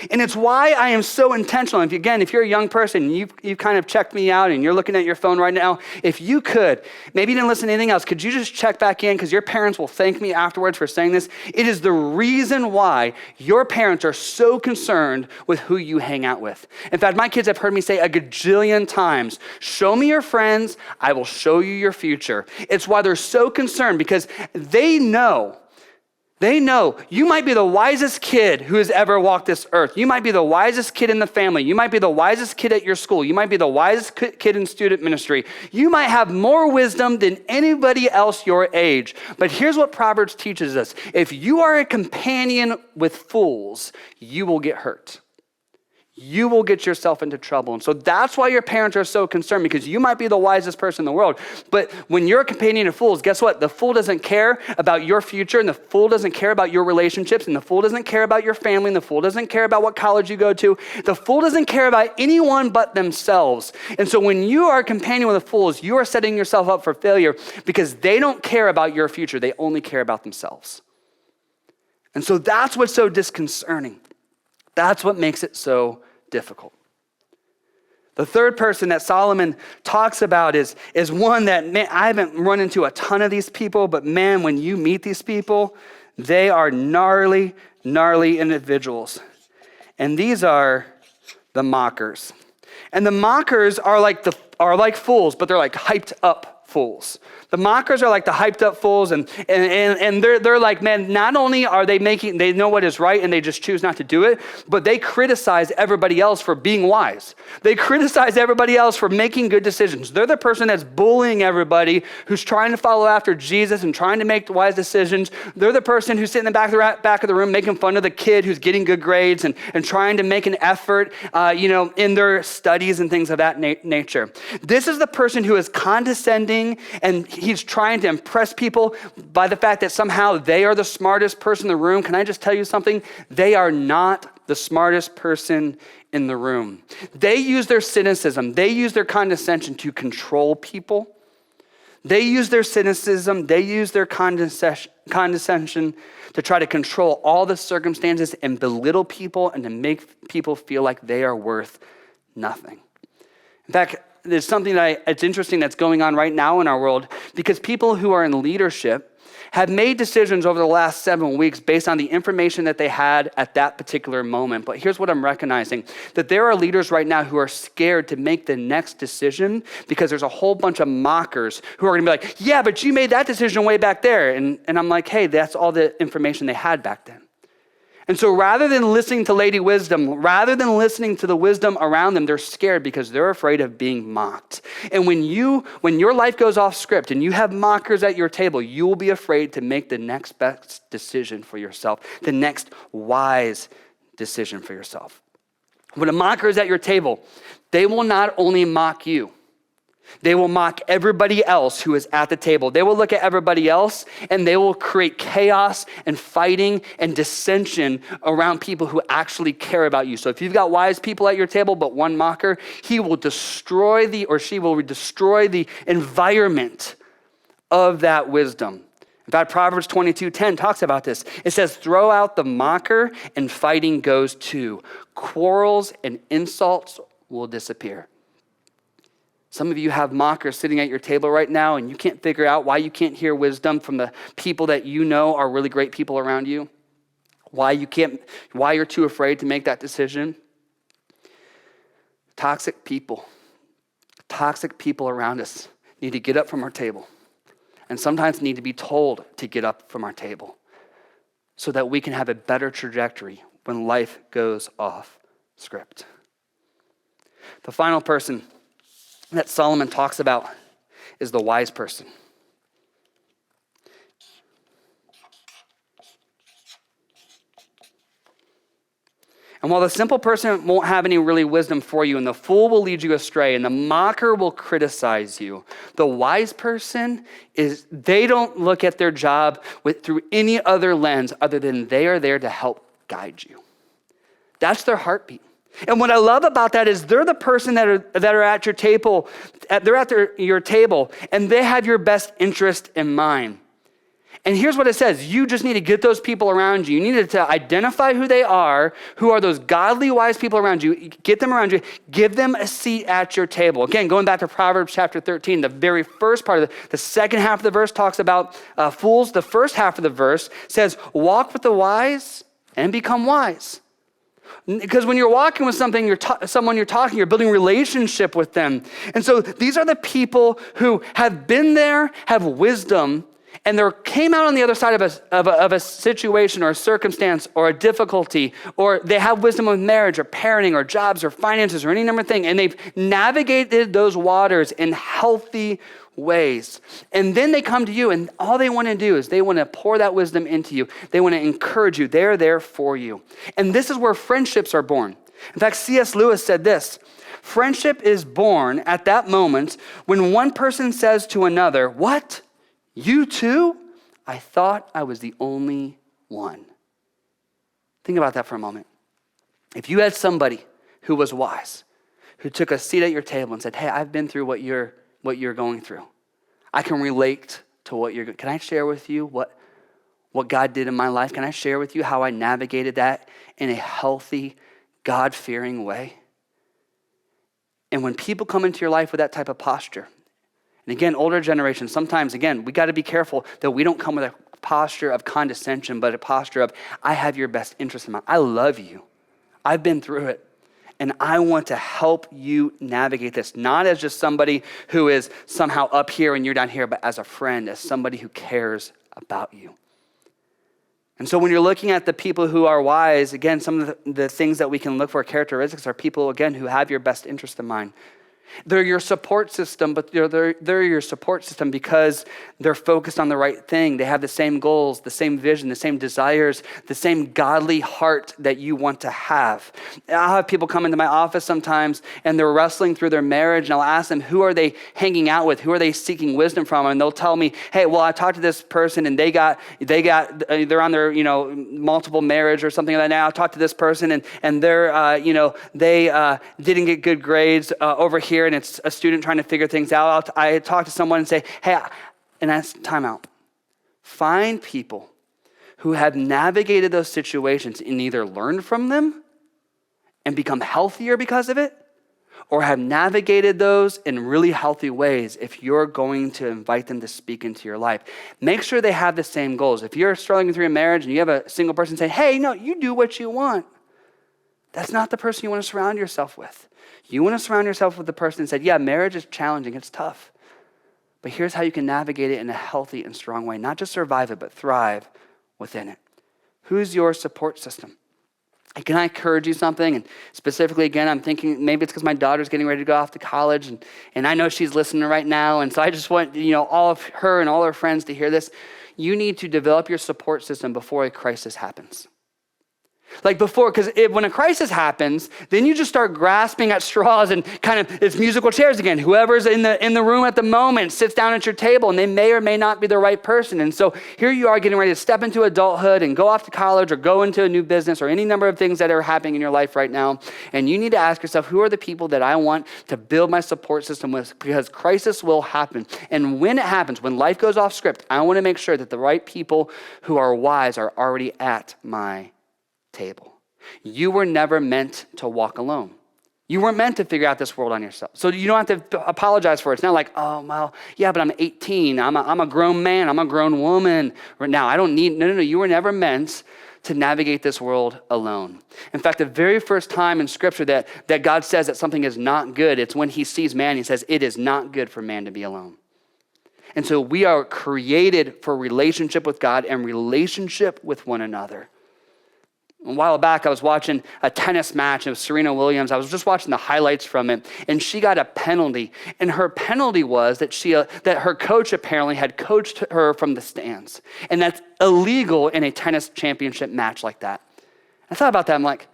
And it's why I am so intentional. If you're a young person, you've kind of checked me out and you're looking at your phone right now, if you could, maybe you didn't listen to anything else, could you just check back in? Because your parents will thank me afterwards for saying this. It is the reason why your parents are so concerned with who you hang out with. In fact, my kids have heard me say a gajillion times, show me your friends, I will show you your future. It's why they're so concerned, because they know you might be the wisest kid who has ever walked this earth. You might be the wisest kid in the family. You might be the wisest kid at your school. You might be the wisest kid in student ministry. You might have more wisdom than anybody else your age. But here's what Proverbs teaches us. If you are a companion with fools, you will get hurt. You will get yourself into trouble. And so that's why your parents are so concerned, because you might be the wisest person in the world. But when you're a companion of fools, guess what? The fool doesn't care about your future, and the fool doesn't care about your relationships, and the fool doesn't care about your family, and the fool doesn't care about what college you go to. The fool doesn't care about anyone but themselves. And so when you are a companion with the fools, you are setting yourself up for failure, because they don't care about your future. They only care about themselves. And so that's what's so disconcerting. That's what makes it so difficult. The third person that Solomon talks about is one that, man, I haven't run into a ton of these people, but man, when you meet these people, they are gnarly individuals. And these are the mockers. And the mockers are like fools, but they're like hyped up fools. The mockers are like the hyped up fools, and they're like, man, not only are they know what is right and they just choose not to do it, but they criticize everybody else for being wise. They criticize everybody else for making good decisions. They're the person that's bullying everybody who's trying to follow after Jesus and trying to make wise decisions. They're the person who's sitting in the back of the room making fun of the kid who's getting good grades and trying to make an effort, in their studies and things of that nature. This is the person who is condescending, and he's trying to impress people by the fact that somehow they are the smartest person in the room. Can I just tell you something? They are not the smartest person in the room. They use their cynicism, they use their condescension to control people. They use their cynicism, they use their condescension to try to control all the circumstances and belittle people and to make people feel like they are worth nothing. In fact, there's something it's interesting that's going on right now in our world, because people who are in leadership have made decisions over the last 7 weeks based on the information that they had at that particular moment. But here's what I'm recognizing, that there are leaders right now who are scared to make the next decision because there's a whole bunch of mockers who are gonna be like, yeah, but you made that decision way back there. And I'm like, hey, that's all the information they had back then. And so rather than listening to Lady Wisdom, rather than listening to the wisdom around them, they're scared because they're afraid of being mocked. And when your life goes off script and you have mockers at your table, you will be afraid to make the next best decision for yourself, the next wise decision for yourself. When a mocker is at your table, they will not only mock you, they will mock everybody else who is at the table. They will look at everybody else and they will create chaos and fighting and dissension around people who actually care about you. So if you've got wise people at your table, but one mocker, he will destroy she will destroy the environment of that wisdom. In fact, Proverbs 22:10 talks about this. It says, throw out the mocker and fighting goes too. Quarrels and insults will disappear. Some of you have mockers sitting at your table right now, and you can't figure out why you can't hear wisdom from the people that you know are really great people around you. Why you're too afraid to make that decision. Toxic people around us need to get up from our table, and sometimes need to be told to get up from our table so that we can have a better trajectory when life goes off script. The final person that Solomon talks about is the wise person. And while the simple person won't have any really wisdom for you, and the fool will lead you astray, and the mocker will criticize you, the wise person they don't look at their job through any other lens other than they are there to help guide you. That's their heartbeat. And what I love about that is they're the person that are at your table, they're at your table, and they have your best interest in mind. And here's what it says. You just need to get those people around you. You need to identify who they are, who are those godly, wise people around you. Get them around you. Give them a seat at your table. Again, going back to Proverbs chapter 13, the very first part of the second half of the verse talks about fools. The first half of the verse says, walk with the wise and become wise. Because when you're walking with someone you're talking, you're building relationship with them. And so these are the people who have been there, have wisdom, and they came out on the other side of a situation or a circumstance or a difficulty, or they have wisdom with marriage or parenting or jobs or finances or any number of things, and they've navigated those waters in healthy ways. And then they come to you, and all they want to do is they want to pour that wisdom into you. They want to encourage you. They're there for you. And this is where friendships are born. In fact, C.S. Lewis said this: friendship is born at that moment when one person says to another, "What? You too? I thought I was the only one." Think about that for a moment. If you had somebody who was wise, who took a seat at your table and said, "Hey, I've been through what you're going through. I can relate to what you're going. Can I share with you what God did in my life? Can I share with you how I navigated that in a healthy, God-fearing way?" And when people come into your life with that type of posture, and again, older generations, sometimes, again, we got to be careful that we don't come with a posture of condescension, but a posture of, I have your best interest in mind. I love you. I've been through it. And I want to help you navigate this, not as just somebody who is somehow up here and you're down here, but as a friend, as somebody who cares about you. And so when you're looking at the people who are wise, again, some of the things that we can look for, characteristics, are people, again, who have your best interest in mind. They're your support system, but they're your support system because they're focused on the right thing. They have the same goals, the same vision, the same desires, the same godly heart that you want to have. I'll have people come into my office sometimes and they're wrestling through their marriage, and I'll ask them, who are they hanging out with? Who are they seeking wisdom from? And they'll tell me, hey, well, I talked to this person and they're on their, multiple marriage or something like that. I talked to this person and they're, they didn't get good grades over here, and it's a student trying to figure things out. I talk to someone and say, hey, and that's time out. Find people who have navigated those situations and either learned from them and become healthier because of it, or have navigated those in really healthy ways if you're going to invite them to speak into your life. Make sure they have the same goals. If you're struggling through a marriage and you have a single person saying, hey, no, you do what you want, that's not the person you want to surround yourself with. You want to surround yourself with the person that said, yeah, marriage is challenging, it's tough, but here's how you can navigate it in a healthy and strong way. Not just survive it, but thrive within it. Who's your support system? And can I encourage you something? And specifically, again, I'm thinking maybe it's because my daughter's getting ready to go off to college, and I know she's listening right now, and so I just want all of her and all her friends to hear this. You need to develop your support system before a crisis happens. Like before, because when a crisis happens, then you just start grasping at straws and kind of, it's musical chairs again. Whoever's in the room at the moment sits down at your table, and they may or may not be the right person. And so here you are getting ready to step into adulthood and go off to college or go into a new business or any number of things that are happening in your life right now. And you need to ask yourself, who are the people that I want to build my support system with? Because crisis will happen. And when it happens, when life goes off script, I want to make sure that the right people who are wise are already at my table. You were never meant to walk alone. You weren't meant to figure out this world on yourself. So you don't have to apologize for it. It's not like, oh, well, yeah, but I'm 18. I'm a grown man. I'm a grown woman. Right now, I don't need, no. You were never meant to navigate this world alone. In fact, the very first time in Scripture that God says that something is not good, it's when he sees man, he says, it is not good for man to be alone. And so we are created for relationship with God and relationship with one another. A while back, I was watching a tennis match of Serena Williams. I was just watching the highlights from it, and she got a penalty. And her penalty was that that her coach apparently had coached her from the stands. And that's illegal in a tennis championship match like that. I thought about that. I'm like,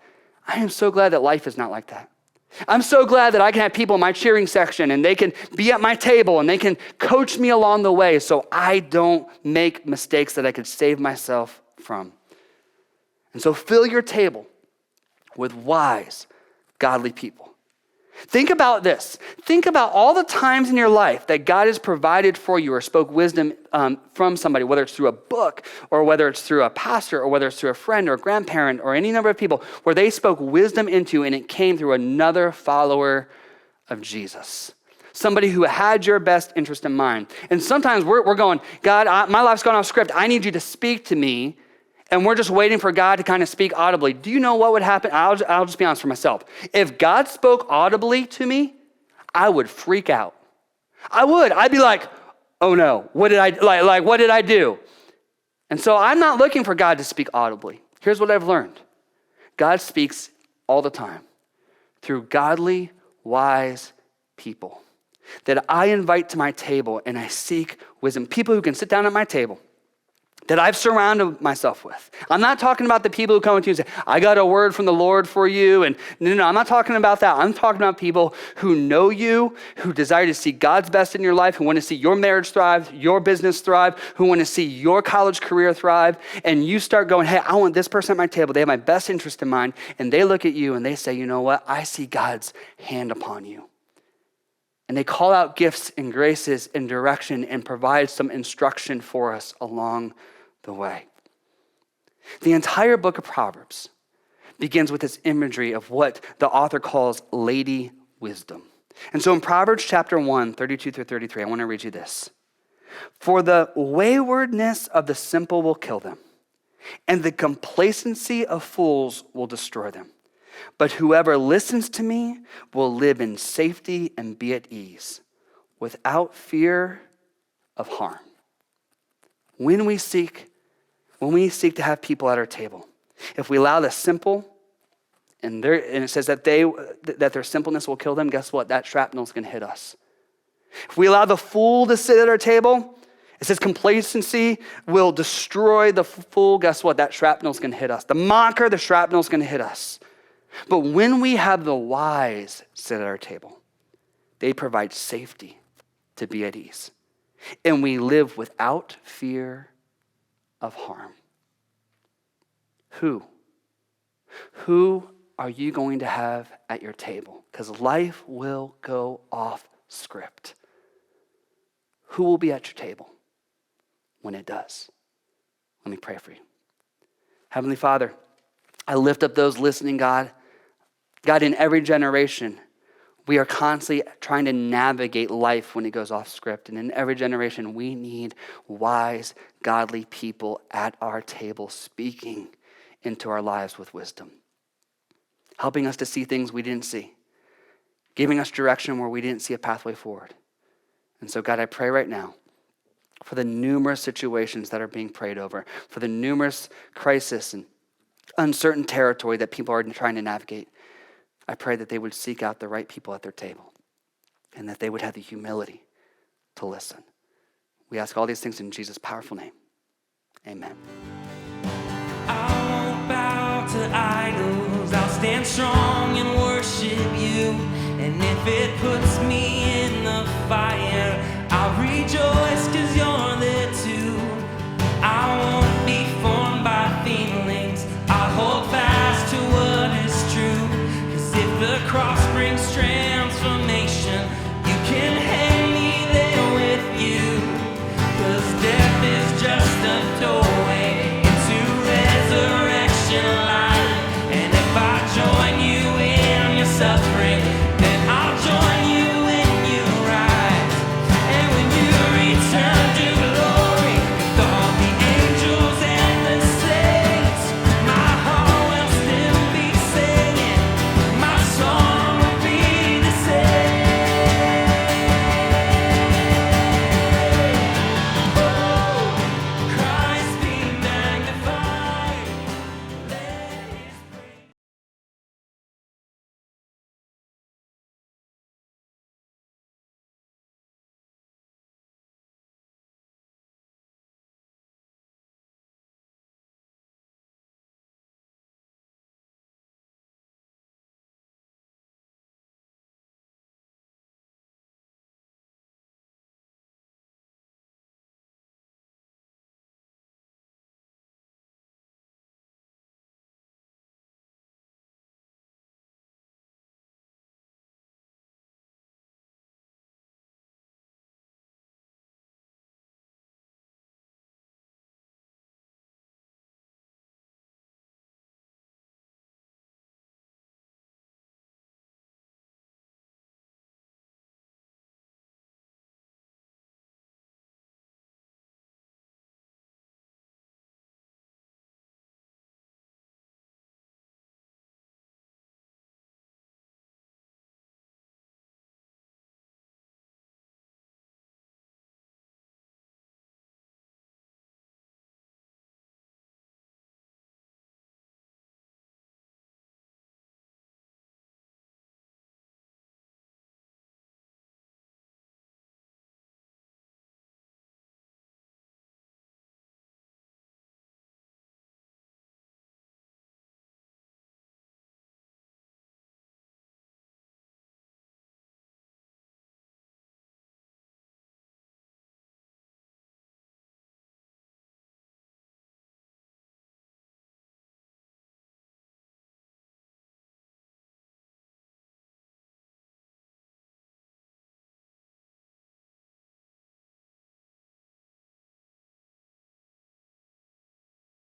I am so glad that life is not like that. I'm so glad that I can have people in my cheering section, and they can be at my table, and they can coach me along the way so I don't make mistakes that I could save myself from. And so fill your table with wise, godly people. Think about this. Think about all the times in your life that God has provided for you or spoke wisdom from somebody, whether it's through a book or whether it's through a pastor or whether it's through a friend or a grandparent or any number of people where they spoke wisdom into and it came through another follower of Jesus. Somebody who had your best interest in mind. And sometimes we're going, God, my life's gone off script. I need you to speak to me. And we're just waiting for God to kind of speak audibly. Do you know what would happen? I'll just be honest for myself. If God spoke audibly to me, I would freak out. I would. I'd be like, oh no, what did I do? And so I'm not looking for God to speak audibly. Here's what I've learned. God speaks all the time through godly, wise people that I invite to my table and I seek wisdom. People who can sit down at my table that I've surrounded myself with. I'm not talking about the people who come to you and say, I got a word from the Lord for you. And no, I'm not talking about that. I'm talking about people who know you, who desire to see God's best in your life, who want to see your marriage thrive, your business thrive, who want to see your college career thrive. And you start going, hey, I want this person at my table. They have my best interest in mind. And they look at you and they say, you know what? I see God's hand upon you. And they call out gifts and graces and direction and provide some instruction for us along the way. The entire book of Proverbs begins with this imagery of what the author calls Lady Wisdom. And so in Proverbs chapter 1, 32 through 33, I want to read you this. For the waywardness of the simple will kill them, and the complacency of fools will destroy them. But whoever listens to me will live in safety and be at ease, without fear of harm. When we seek to have people at our table, if we allow the simple, and it says that their simpleness will kill them, guess what? That shrapnel is going to hit us. If we allow the fool to sit at our table, it says complacency will destroy the fool. Guess what? That shrapnel is going to hit us. The mocker, the shrapnel is going to hit us. But when we have the wise sit at our table, they provide safety to be at ease. And we live without fear of harm. Who are you going to have at your table? Because life will go off script. Who will be at your table when it does? Let me pray for you. Heavenly Father, I lift up those listening, God. God, in every generation, we are constantly trying to navigate life when it goes off script. And in every generation, we need wise, godly people at our table speaking into our lives with wisdom, helping us to see things we didn't see, giving us direction where we didn't see a pathway forward. And so, God, I pray right now for the numerous situations that are being prayed over, for the numerous crises and uncertain territory that people are trying to navigate. I pray that they would seek out the right people at their table and that they would have the humility to listen. We ask all these things in Jesus' powerful name. Amen. I won't bow to idols. I'll stand strong and worship you. And if it puts me in the fire, I'll rejoice.